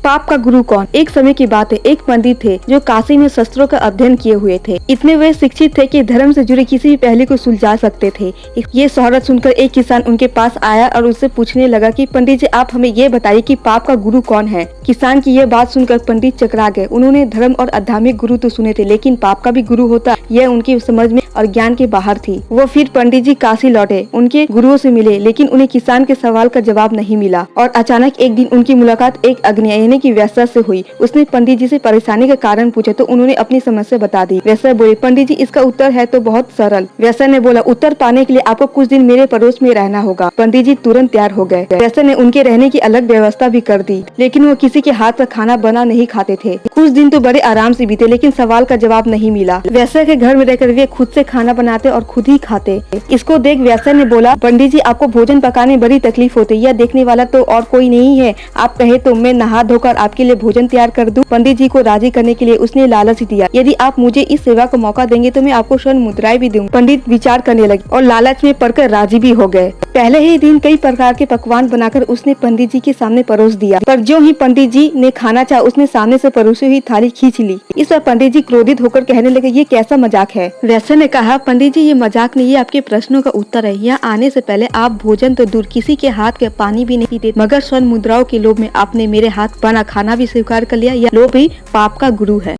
पाप का गुरु कौन? एक समय की बात है, एक पंडित थे जो काशी में शस्त्रों का अध्ययन किए हुए थे। इतने वे शिक्षित थे कि धर्म से जुड़े किसी भी पहलू को सुलझा सकते थे। ये शोहरत सुनकर एक किसान उनके पास आया और उससे पूछने लगा कि पंडित जी, आप हमें ये बताइए कि पाप का गुरु कौन है। किसान की यह बात सुनकर पंडित चकरा गए। उन्होंने धर्म और आध्यात्मिक गुरु तो सुने थे, लेकिन पाप का भी गुरु होता, यह उनकी समझ में और ज्ञान के बाहर थी। वो फिर पंडित जी काशी लौटे, उनके गुरुओं से मिले, लेकिन उन्हें किसान के सवाल का जवाब नहीं मिला। और अचानक एक दिन उनकी मुलाकात एक अग्नि की वैश्या से हुई। उसने पंडित जी से परेशानी का कारण पूछा तो उन्होंने अपनी समस्या बता दी। वैश्या बोली, पंडित जी, इसका उत्तर है तो बहुत सरल। वैश्या ने बोला, उत्तर पाने के लिए आपको कुछ दिन मेरे पड़ोस में रहना होगा। पंडित जी तुरंत तैयार हो गए। वैश्या ने उनके रहने की अलग व्यवस्था भी कर दी, लेकिन वो किसी के हाथ का खाना बना नहीं खाते थे। कुछ दिन तो बड़े आराम से बीते, लेकिन सवाल का जवाब नहीं मिला। वैश्या के घर में रहकर वे खुद से खाना बनाते और खुद ही खाते। इसको देख वैश्या ने बोला, पंडित जी, आपको भोजन पकाने में बड़ी तकलीफ होती है, यह देखने वाला तो और कोई नहीं है। आप कहे तो मैं नहा धोकर आपके लिए भोजन तैयार कर दूं। पंडित जी को राजी करने के लिए उसने लालच दिया, यदि आप मुझे इस सेवा का मौका देंगे तो मैं आपको स्वर्ण मुद्राएं भी दूंगा। पंडित विचार करने लगे और लालच में पड़कर राजी भी हो गए। पहले ही दिन कई प्रकार के पकवान बनाकर उसने पंडित जी के सामने परोस दिया, पर जो ही पंडित जी ने खाना चाहा उसने सामने से परोसी हुई थाली खींच ली। इस पर पंडित जी क्रोधित होकर कहने लगे, ये कैसा मजाक है। वैश्या ने कहा, पंडित जी, ये मजाक नहीं, ये आपके प्रश्नों का उत्तर है। यहाँ आने से पहले आप भोजन तो दूर किसी के हाथ के पानी भी नहीं पीते, मगर स्वर्ण मुद्राओं के लोभ में आपने मेरे हाथ बना खाना भी स्वीकार कर लिया। यह लोभ ही पाप का गुरु है।